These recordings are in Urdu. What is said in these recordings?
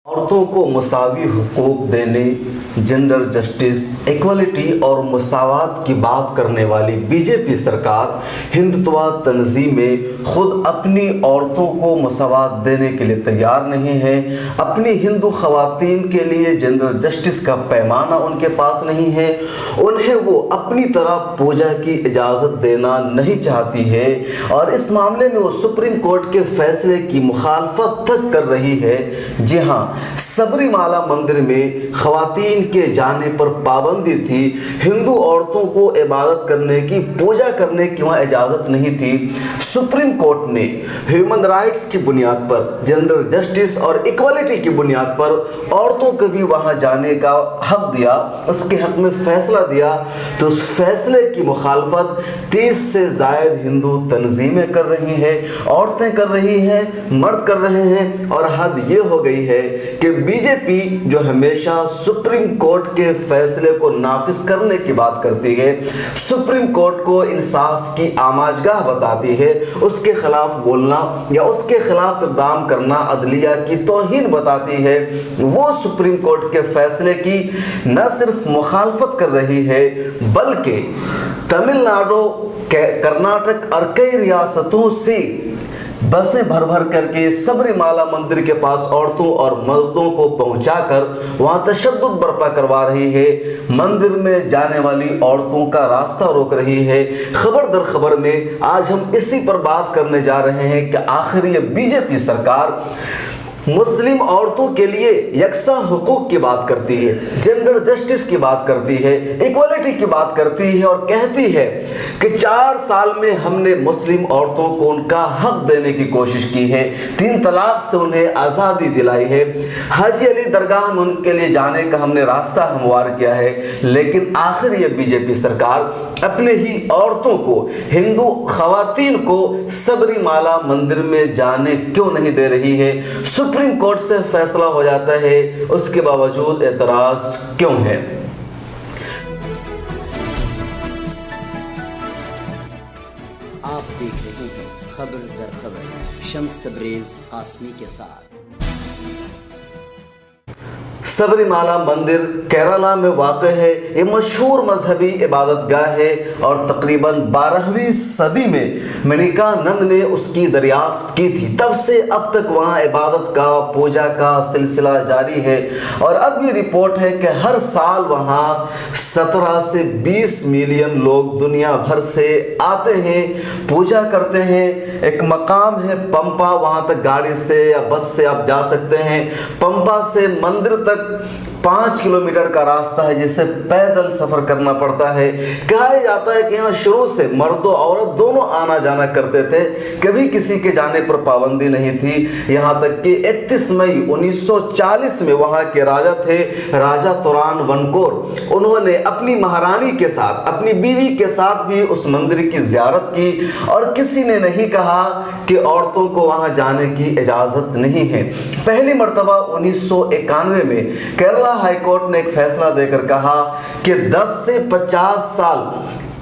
عورتوں کو مساوی حقوق دینے، جنڈر جسٹس، ایکوالٹی اور مساوات کی بات کرنے والی بی جے پی سرکار ہندتوا تنظیمیں خود اپنی عورتوں کو مساوات دینے کے لیے تیار نہیں ہیں۔ اپنی ہندو خواتین کے لیے جنڈر جسٹس کا پیمانہ ان کے پاس نہیں ہے، انہیں وہ اپنی طرح پوجا کی اجازت دینا نہیں چاہتی ہے، اور اس معاملے میں وہ سپریم کورٹ کے فیصلے کی مخالفت تک کر رہی ہے۔ جی ہاں، سبری مالا مندر میں خواتین کے جانے پر پابندی تھی، ہندو عورتوں کو عبادت کرنے کی، پوجا کرنے کی وہاں اجازت نہیں تھی۔ سپریم کورٹ نے ہیومن رائٹس کی بنیاد پر، جنڈر جسٹس اور ایکوالٹی کی بنیاد پر عورتوں کو بھی وہاں جانے کا حق دیا، اس کے حق میں فیصلہ دیا، تو اس فیصلے کی مخالفت 30 سے زائد ہندو تنظیمیں کر رہی ہیں، عورتیں کر رہی ہیں، مرد کر رہے ہیں، اور حد یہ ہو گئی ہے کہ بی جے پی جو ہمیشہ سپریم کورٹ کے فیصلے کو نافذ کرنے کی بات کرتی ہے، سپریم کورٹ کو انصاف کی آماجگاہ بتاتی ہے، اس کے خلاف بولنا یا اس کے خلاف اقدام کرنا عدلیہ کی توہین بتاتی ہے، وہ سپریم کورٹ کے فیصلے کی نہ صرف مخالفت کر رہی ہے بلکہ تمل ناڈو، کرناٹک اور کئی ریاستوں سے بسیں بھر بھر کر کے سبری مالا مندر کے پاس عورتوں اور مردوں کو پہنچا کر وہاں تشدد برپا کروا رہی ہے، مندر میں جانے والی عورتوں کا راستہ روک رہی ہے۔ خبر در خبر میں آج ہم اسی پر بات کرنے جا رہے ہیں کہ آخر یہ بی جے پی سرکار مسلم عورتوں کے لیے یکساں حقوق کی بات کرتی ہے، جنڈر جسٹس کی بات کرتی ہے، ایکوالٹی کی بات کرتی ہے، اور کہتی ہے کہ 4 سال میں ہم نے مسلم عورتوں کو ان کا حق دینے کی کوشش کی ہے، 3 طلاق سے انہیں آزادی دلائی ہے، حاجی علی درگاہ میں ان کے لیے جانے کا ہم نے راستہ ہموار کیا ہے، لیکن آخر یہ بی جے پی سرکار اپنے ہی عورتوں کو، ہندو خواتین کو سبری مالا مندر میں جانے کیوں نہیں دے رہی ہے؟ سپریم کورٹ سے فیصلہ ہو جاتا ہے، اس کے باوجود اعتراض کیوں ہے؟ آپ دیکھ رہے ہیں خبر در خبر، شمس تبریز قاسمی کے ساتھ۔ سبری مالا مندر کیرالہ میں واقع ہے، یہ مشہور مذہبی عبادت گاہ ہے، اور تقریباً 12ویں صدی میں منیکانند نے اس کی دریافت کی تھی، تب سے اب تک وہاں عبادت کا، پوجا کا سلسلہ جاری ہے، اور اب یہ رپورٹ ہے کہ ہر سال وہاں 17 سے 20 ملین لوگ دنیا بھر سے آتے ہیں، پوجا کرتے ہیں۔ ایک مقام ہے پمپا، وہاں تک گاڑی سے یا بس سے آپ جا سکتے ہیں، پمپا سے مندر تک 5 کلومیٹر کا راستہ ہے جسے پیدل سفر کرنا پڑتا ہے۔ کہا جاتا ہے کہ یہاں شروع سے مرد و عورت دونوں آنا جانا کرتے تھے، کبھی کسی کے جانے پر پابندی نہیں تھی، یہاں تک کہ 31 مئی 1940 میں وہاں کے راجا تھے، راجا توران ونکور، انہوں نے اپنی مہارانی کے ساتھ، اپنی بیوی کے ساتھ بھی اس مندر کی زیارت کی، اور کسی نے نہیں کہا کہ عورتوں کو وہاں جانے کی اجازت نہیں ہے۔ پہلی مرتبہ 1991 میں کیرالہ ہائی کورٹ نے ایک فیصلہ دے کر کہا کہ 10 سے 50 سال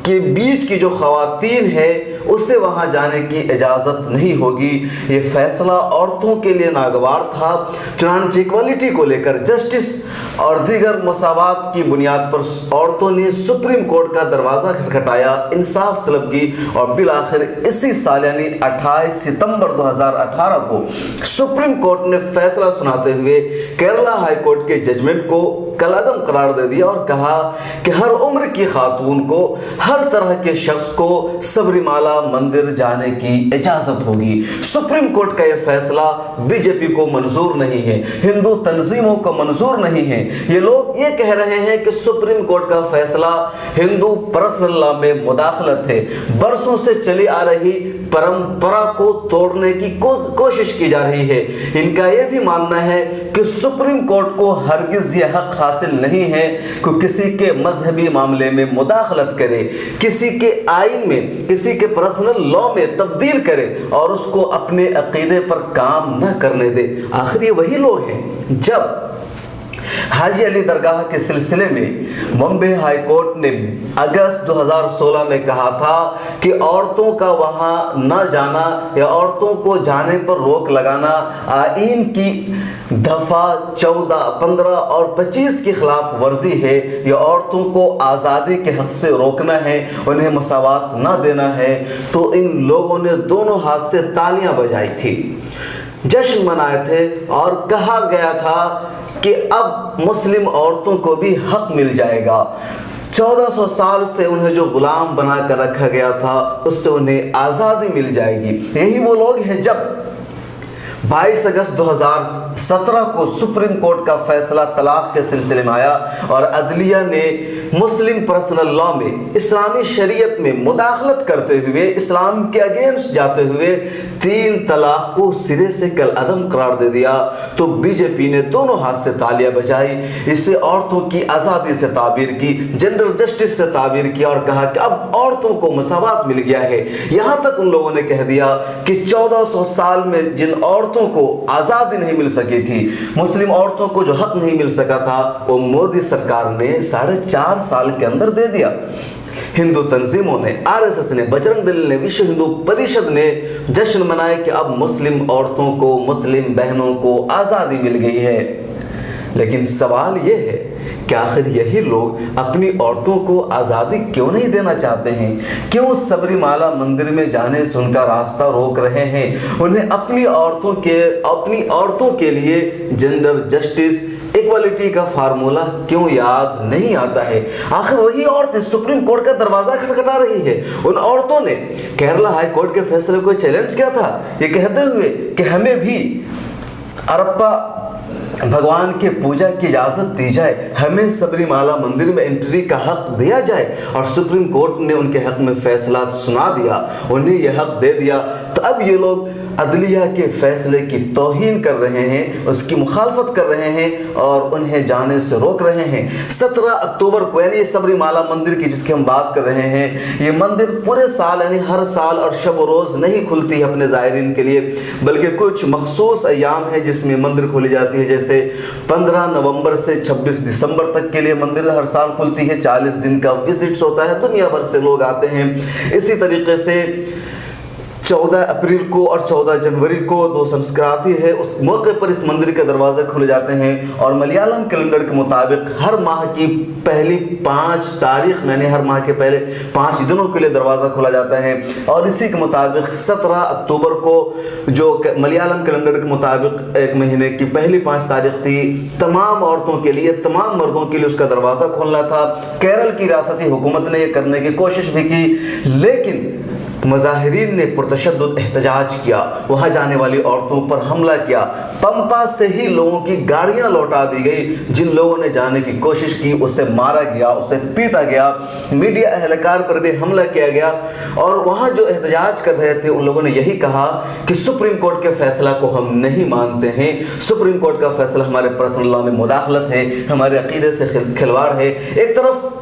کے بیچ کی جو خواتین ہے اسے وہاں جانے کی اجازت نہیں ہوگی۔ یہ فیصلہ عورتوں کے لیے ناگوار تھا، چنانچہ ایکوالٹی کو لے کر، جسٹس اور دیگر مساوات کی بنیاد پر عورتوں نے سپریم کورٹ کا دروازہ کھٹکھٹایا، انصاف طلب کی، اور بالآخر اسی سال یعنی 28 ستمبر 2018 کو سپریم کورٹ نے فیصلہ سناتے ہوئے کیرالہ ہائی کورٹ کے ججمنٹ کو کالعدم قرار دے دیا، اور کہا کہ ہر عمر کی خاتون کو، ہر طرح کے شخص کو سبری مالا مندر جانے کی اجازت ہوگی۔ سپریم کورٹ کا یہ فیصلہ بی جے پی کو منظور نہیں ہے، ہندو تنظیموں کو منظور نہیں ہے۔ یہ لوگ یہ کہہ رہے ہیں کہ سپریم کورٹ کا فیصلہ ہندو پرسنل لا میں مداخلت ہے، برسوں سے چلی آ رہی پرمپرا کو توڑنے کی کوشش کی جا رہی ہے۔ ان کا یہ بھی ماننا ہے کہ سپریم کورٹ کو ہرگز یہ حق حاصل نہیں ہے کہ کسی کے مذہبی معاملے میں مداخلت کرے، کسی کے آئین میں، کسی کے پرسنل لا میں تبدیل کرے اور اس کو اپنے عقیدے پر کام نہ کرنے دے۔ آخر یہ وہی لوگ ہیں جب حاجی علی درگاہ کے سلسلے میں بمبے ہائی کورٹ نے اگست 2016 میں کہا تھا کہ عورتوں کا وہاں نہ جانا یا عورتوں کو جانے پر روک لگانا آئین کی دفعہ 14, 15 اور 25 کی خلاف ورزی ہے۔ یہ عورتوں کو آزادی کے حق سے روکنا ہے، انہیں مساوات نہ دینا ہے۔ تو ان لوگوں نے دونوں ہاتھ سے تالیاں بجائی تھی، جشن منائے تھے اور کہا گیا تھا کہ اب مسلم عورتوں کو بھی حق مل جائے گا۔ 1400 سال سے انہیں جو غلام بنا کر رکھا گیا تھا اس سے انہیں آزادی مل جائے گی۔ یہی وہ لوگ ہیں جب 22 اگست 2017 کو سپریم کورٹ کا فیصلہ طلاق کے سلسلے میں آیا اور عدلیہ نے مسلم پرسنل لا میں اسلامی شریعت میں مداخلت کرتے ہوئے اسلام کے اگینسٹ جاتے ہوئے 3 طلاق کو سرے سے کالعدم قرار دے دیا، تو بی جے پی نے دونوں ہاتھ سے تالیاں بجائی، اسے عورتوں کی آزادی سے تعبیر کی، جنڈر جسٹس سے تعبیر کیا اور کہا کہ اب عورتوں کو مساوات مل گیا ہے۔ یہاں تک ان لوگوں نے کہہ دیا کہ 1400 سال میں جن عورتوں کو آزادی نہیں مل سکی تھی، مسلم عورتوں کو جو حق نہیں مل سکا تھا، وہ مودی سرکار نے 4.5 سال کے اندر دے دیا۔ ہندو تنظیموں نے، RSS نے، بجرنگ دل نے، وشو ہندو پریشد نے جشن منائے کہ اب مسلم عورتوں کو، مسلم بہنوں کو آزادی مل گئی ہے۔ لیکن سوال یہ ہے کہ آخر یہی لوگ اپنی عورتوں کو آزادی کیوں نہیں دینا چاہتے ہیں؟ کیوں سبری مالا مندر میں جانے سے ان کا راستہ روک رہے ہیں؟ انہیں اپنی عورتوں کے لیے جنڈر جسٹس ایکوالٹی کا فارمولہ کیوں یاد نہیں آتا ہے؟ آخر وہی عورتیں سپریم کورٹ کا دروازہ کھٹکھٹا رہی ہے۔ ان عورتوں نے کیرلا ہائی کورٹ کے فیصلے کو چیلنج کیا تھا، یہ کہتے ہوئے کہ ہمیں بھی ارپا بھگوان کے پوجا کی اجازت دی جائے، ہمیں سبری مالا مندر میں انٹری کا حق دیا جائے، اور سپریم کورٹ نے ان کے حق میں فیصلہ سنا دیا، انہیں یہ حق دے دیا۔ تو اب یہ لوگ عدلیہ کے فیصلے کی توہین کر رہے ہیں، اس کی مخالفت کر رہے ہیں اور انہیں جانے سے روک رہے ہیں۔ 17 اکتوبر کو یعنی سبری مالا مندر کی جس کی ہم بات کر رہے ہیں، یہ مندر پورے سال یعنی ہر سال اور شب و روز نہیں کھلتی ہے اپنے زائرین کے لیے، بلکہ کچھ مخصوص ایام ہے جس میں مندر کھولی جاتی ہے، جیسے 15 نومبر سے 26 دسمبر تک کے لیے مندر ہر سال کھلتی ہے، 40 دن کا وزٹس ہوتا ہے، دنیا بھر سے لوگ آتے ہیں۔ اسی طریقے سے 14 اپریل کو اور 14 جنوری کو 2 سنسکرانتی ہے، اس موقع پر اس مندر کے دروازے کھلے جاتے ہیں، اور ملیالم کیلنڈر کے مطابق ہر ماہ کی پہلی 5 تاریخ یعنی ہر ماہ کے پہلے 5 دنوں کے لیے دروازہ کھولا جاتا ہے۔ اور اسی کے مطابق 17 اکتوبر کو جو ملیالم کیلنڈر کے مطابق ایک مہینے کی پہلی 5 تاریخ تھی، تمام عورتوں کے لیے، تمام مردوں کے لیے اس کا دروازہ کھولنا تھا۔ کیرل کی ریاستی حکومت نے یہ کرنے کی کوشش بھی کی، لیکن مظاہرین نے پرتشدد احتجاج کیا، وہاں جانے والی عورتوں پر حملہ کیا، پمپا سے ہی لوگوں کی گاڑیاں لوٹا دی گئی، جن لوگوں نے جانے کی کوشش کی اسے مارا گیا، اسے پیٹا گیا، میڈیا اہلکار پر بھی حملہ کیا گیا۔ اور وہاں جو احتجاج کر رہے تھے ان لوگوں نے یہی کہا کہ سپریم کورٹ کے فیصلہ کو ہم نہیں مانتے ہیں، سپریم کورٹ کا فیصلہ ہمارے پرسنل لا میں مداخلت ہے، ہمارے عقیدے سے کھلواڑ ہے۔ ایک طرف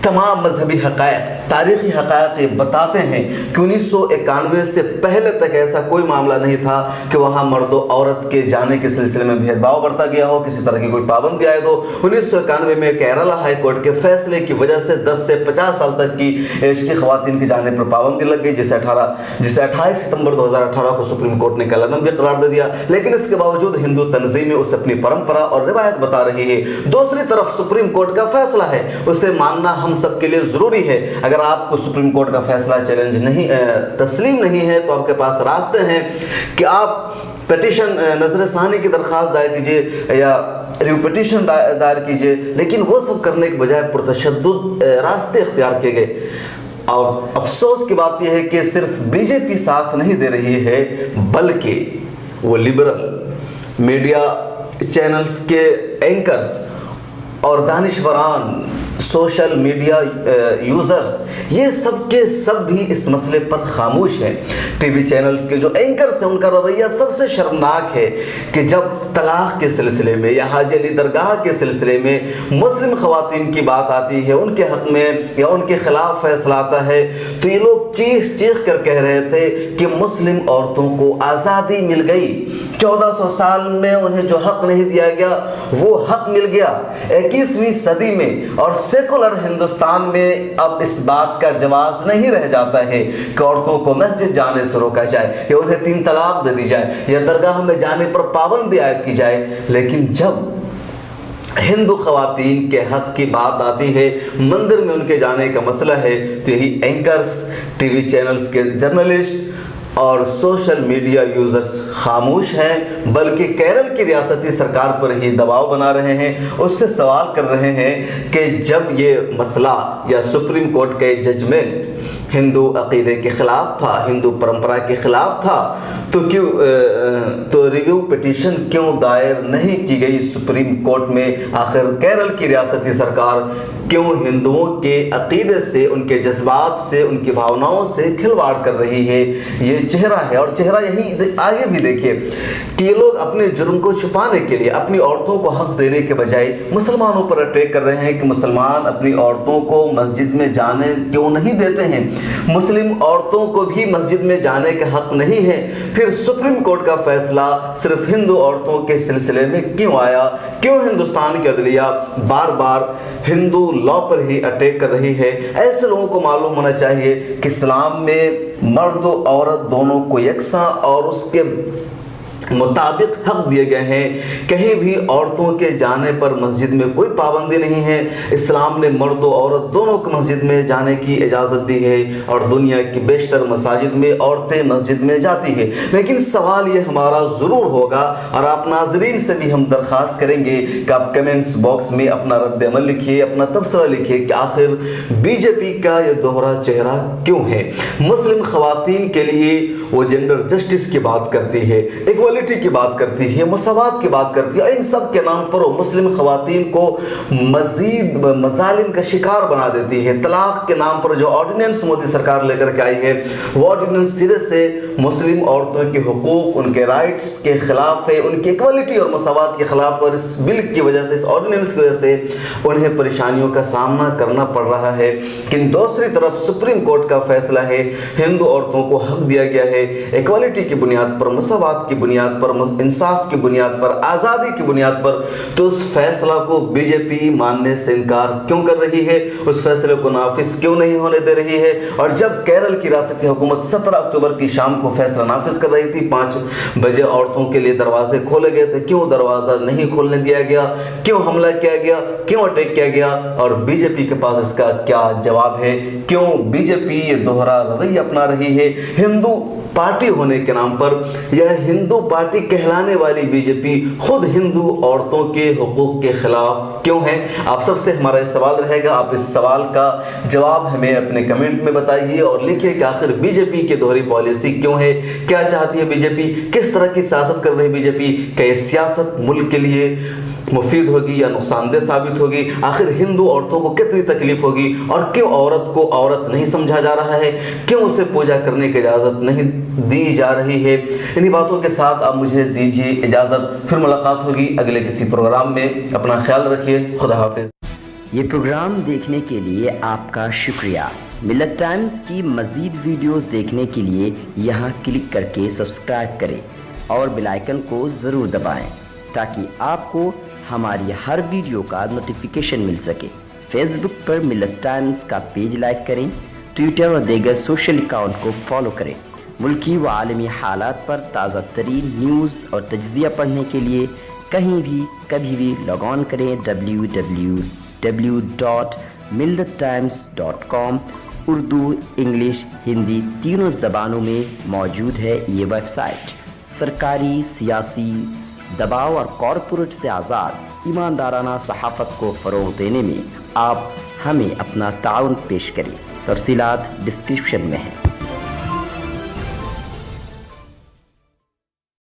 تمام مذہبی حقائق، تاریخی حقائق یہ بتاتے ہیں کہ 1991 سے پہلے تک ایسا کوئی معاملہ نہیں تھا کہ وہاں مرد و عورت کے جانے کے سلسلے میں بھید بھاؤ برتا گیا ہو، کسی طرح کی کوئی پابندی عائد ہو۔ 1991 میں کیرلا ہائی کورٹ کے فیصلے کی وجہ سے 10 سے 50 سال تک کی ایج کی خواتین کی جانے پر پابندی لگ گئی، جسے 28 ستمبر 2018 کو سپریم کورٹ نے کالعدم بھی قرار دے دیا۔ لیکن اس کے باوجود ہندو تنظیمیں اسے اپنی پرمپرا اور روایت بتا رہی ہے۔ دوسری طرف سپریم کورٹ کا فیصلہ ہے، اسے ماننا ہم سب کے لیے ضروری ہے۔ اگر آپ کو سپریم کورٹ کا فیصلہ تسلیم نہیں ہے تو آپ کے پاس راستے ہیں کہ آپ پیٹیشن نظر ثانی کی درخواست دائر کیجئے یا ریو پیٹیشن دائر کیجئے، لیکن وہ سب کرنے کے بجائے پرتشدد راستے اختیار کیے گئے۔ اور افسوس کی بات یہ ہے کہ صرف بی جے پی ساتھ نہیں دے رہی ہے، بلکہ وہ لبرل میڈیا چینلز کے اینکرز اور دانشوران، سوشل میڈیا یوزرز، یہ سب کے سب بھی اس مسئلے پر خاموش ہیں۔ ٹی وی چینلز کے جو اینکرز ہیں ان کا رویہ سب سے شرمناک ہے کہ جب طلاق کے سلسلے میں یا حاجی علی درگاہ کے سلسلے میں مسلم خواتین کی بات آتی ہے، ان کے حق میں یا ان کے خلاف فیصلہ آتا ہے، تو یہ لوگ چیخ چیخ کر کہہ رہے تھے کہ مسلم عورتوں کو آزادی مل گئی، 1400 سال میں انہیں جو حق نہیں دیا گیا وہ حق مل گیا۔ 21ویں صدی میں اور سیکولر ہندوستان میں اب اس بات کا جواز نہیں رہ جاتا ہے کہ عورتوں کو مسجد جانے سے روکا جائے یا انہیں 3 طلاق دے دی جائے یا درگاہ میں جانے پر پابندی عائد کی جائے۔ لیکن جب ہندو خواتین کے حق کی بات آتی ہے، مندر میں ان کے جانے کا مسئلہ ہے، تو یہی اینکرز، ٹی وی چینلز کے جرنلسٹ اور سوشل میڈیا یوزرز خاموش ہیں، بلکہ کیرل کی ریاستی سرکار پر ہی دباؤ بنا رہے ہیں، اس سے سوال کر رہے ہیں کہ جب یہ مسئلہ یا سپریم کورٹ کا ججمنٹ ہندو عقیدے کے خلاف تھا، ہندو پرمپرا کے خلاف تھا، تو ریویو پٹیشن کیوں دائر نہیں کی گئی سپریم کورٹ میں؟ آخر کیرل کی ریاستی سرکار کیوں ہندوؤں کے عقیدے سے، ان کے جذبات سے، ان کی بھاوناؤں سے کھلواڑ کر رہی ہے؟ یہ چہرہ ہے، اور چہرہ یہی آگے بھی دیکھیے کہ یہ لوگ اپنے جرم کو چھپانے کے لیے اپنی عورتوں کو حق دینے کے بجائے مسلمانوں پر اٹیک کر رہے ہیں کہ مسلمان اپنی عورتوں کو مسجد میں جانے کیوں نہیں دیتے ہیں، مسلم عورتوں کو بھی مسجد میں جانے کا حق نہیں ہے۔ پھر سپریم کورٹ کا فیصلہ صرف ہندو عورتوں کے سلسلے میں کیوں آیا؟ کیوں ہندوستان کی عدلیہ بار بار ہندو لا پر ہی اٹیک کر رہی ہے؟ ایسے لوگوں کو معلوم ہونا چاہیے کہ اسلام میں مرد و عورت دونوں کو یکساں اور اس کے مطابق حق دیے گئے ہیں۔ کہیں بھی عورتوں کے جانے پر مسجد میں کوئی پابندی نہیں ہے۔ اسلام نے مرد و عورت دونوں کو مسجد میں جانے کی اجازت دی ہے، اور دنیا کی بیشتر مساجد میں عورتیں مسجد میں جاتی ہیں۔ لیکن سوال یہ ہمارا ضرور ہوگا، اور آپ ناظرین سے بھی ہم درخواست کریں گے کہ آپ کمنٹس باکس میں اپنا رد عمل لکھیے، اپنا تبصرہ لکھیے کہ آخر بی جے پی کا یہ دوہرا چہرہ کیوں ہے؟ مسلم خواتین کے لیے وہ جینڈر جسٹس کی بات کرتی ہے، ایکوالٹی کی بات کرتی ہے، مساوات کی بات کرتی ہے، ان سب کے نام پر وہ مسلم خواتین کو مزید مظالم کا شکار بنا دیتی ہے۔ طلاق کے نام پر جو آرڈیننس مودی سرکار لے کر کے آئی ہے، وہ آرڈیننس سرے سے مسلم عورتوں کے حقوق، ان کے رائٹس کے خلاف ہے، ان کی ایکوالٹی اور مساوات کے خلاف، اور اس بل کی وجہ سے، اس آرڈیننس کی وجہ سے انہیں پریشانیوں کا سامنا کرنا پڑ رہا ہے۔ لیکن دوسری طرف سپریم کورٹ کا فیصلہ ہے، ہندو عورتوں کو حق دیا گیا ہے ایکوالٹی کی بنیاد پر، مساوات کی بنیاد پر، انصاف کی بنیاد پر، آزادی کی بنیاد پر، تو اس فیصلہ کو بی جے پی ماننے سے انکار کیوں کر رہی ہے؟ اس فیصلے کو نافذ کیوں نہیں ہونے دے رہی ہے؟ اور جب کیرل کی ریاستی حکومت 17 اکتوبر کی شام کو فیصلہ نافذ کر رہی تھی، 5 بجے عورتوں کے لیے دروازے کھولے گئے تھے، کیوں دروازہ نہیں کھولنے دیا گیا؟ کیوں حملہ کیا گیا؟ کیوں اٹیک کیا گیا؟ اور بی جے پی کے پاس اس کا کیا جواب ہے؟ کیوں بی جے پی یہ دوہرا رویہ اپنا رہی ہے؟ ہندو پارٹی ہونے کے نام پر، یا ہندو پارٹی کہلانے والی بی جے پی خود ہندو عورتوں کے حقوق کے خلاف کیوں ہے؟ آپ سب سے ہمارا یہ سوال رہے گا، آپ اس سوال کا جواب ہمیں اپنے کمنٹ میں بتائیے، اور لکھیے کہ آخر بی جے پی کی دوہری پالیسی کیوں ہے؟ کیا چاہتی ہے بی جے پی؟ کس طرح کی سیاست کر رہی ہے بی جے پی؟ کہ یہ سیاست ملک کے لیے مفید ہوگی یا نقصان دہ ثابت ہوگی؟ آخر ہندو عورتوں کو کتنی تکلیف ہوگی؟ اور کیوں عورت کو عورت نہیں سمجھا جا رہا ہے؟ کیوں اسے پوجا کرنے کی اجازت نہیں دی جا رہی ہے؟ انہی باتوں کے ساتھ آپ مجھے دیجیے اجازت، پھر ملاقات ہوگی اگلے کسی پروگرام میں۔ اپنا خیال رکھیے، خدا حافظ۔ یہ پروگرام دیکھنے کے لیے آپ کا شکریہ۔ ملت ٹائمز کی مزید ویڈیوز دیکھنے کے لیے یہاں کلک کر کے سبسکرائب کریں اور بیل آئیکن کو ضرور دبائیں تاکہ آپ کو ہماری ہر ویڈیو کا نوٹیفیکیشن مل سکے۔ فیس بک پر ملت ٹائمز کا پیج لائک کریں، ٹویٹر اور دیگر سوشل اکاؤنٹ کو فالو کریں۔ ملکی و عالمی حالات پر تازہ ترین نیوز اور تجزیہ پڑھنے کے لیے کہیں بھی کبھی بھی لاگ آن کریں www.millettimes.com۔ اردو، انگلش، ہندی تینوں زبانوں میں موجود ہے یہ ویب سائٹ۔ سرکاری، سیاسی دباؤ اور کارپوریٹ سے آزاد ایماندارانہ صحافت کو فروغ دینے میں آپ ہمیں اپنا تعاون پیش کریں۔ تفصیلات ڈسکرپشن میں ہیں۔